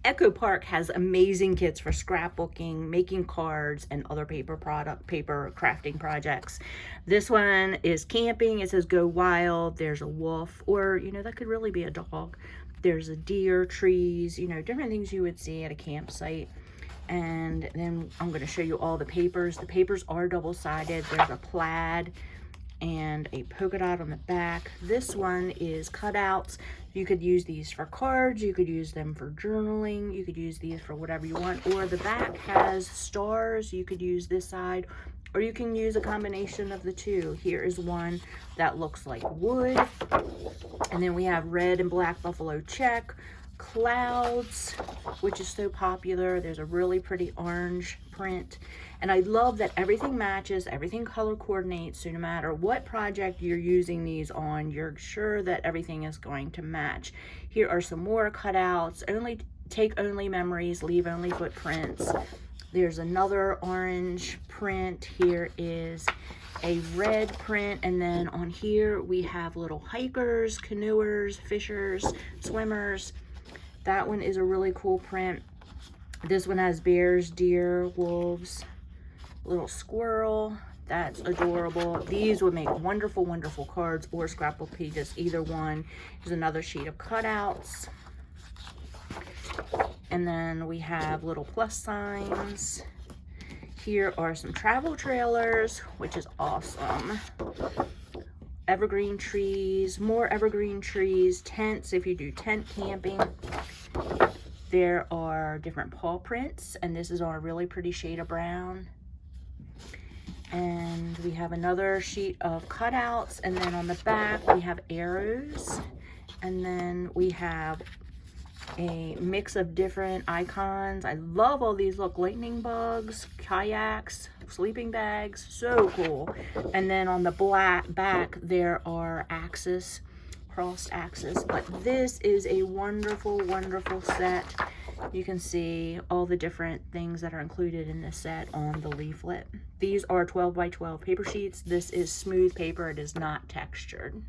Echo Park has amazing kits for scrapbooking, making cards, and other paper crafting projects. This one is camping. It says go wild. There's a wolf, or, you know, that could really be a dog. There's a deer, trees, you know, different things you would see at a campsite. And then I'm going to show you all the papers. The papers are double-sided. There's a plaid and a polka dot on the back. This one is cutouts. You could use these for cards, you could use them for journaling, you could use these for whatever you want. Or the back has stars. You could use this side, or you can use a combination of the two. Here is one that looks like wood, and then we have red and black buffalo check, clouds, which is so popular. There's a really pretty orange print, and I love that everything matches, everything color coordinates, so no matter what project you're using these on, you're sure that everything is going to match. Here are some more cutouts. Take only memories, leave only footprints. There's another orange print. Here is a red print, and then on here we have little hikers, canoers, fishers, swimmers. That one is a really cool print. This one has bears, deer, wolves, little squirrel. That's adorable. These would make wonderful, wonderful cards or scrapbook pages, either one. Here's another sheet of cutouts. And then we have little plus signs. Here are some travel trailers, which is awesome. Evergreen trees, more evergreen trees, tents if you do tent camping. There are different paw prints, and this is on a really pretty shade of brown. And we have another sheet of cutouts, and then on the back we have arrows, and then we have a mix of different icons. I love all these. Look, lightning bugs, kayaks, sleeping bags, so cool. And then on the back there are axes, crossed axes. But this is a wonderful, wonderful set. You can see all the different things that are included in this set on the leaflet. These are 12 by 12 paper sheets. This is smooth paper. It is not textured.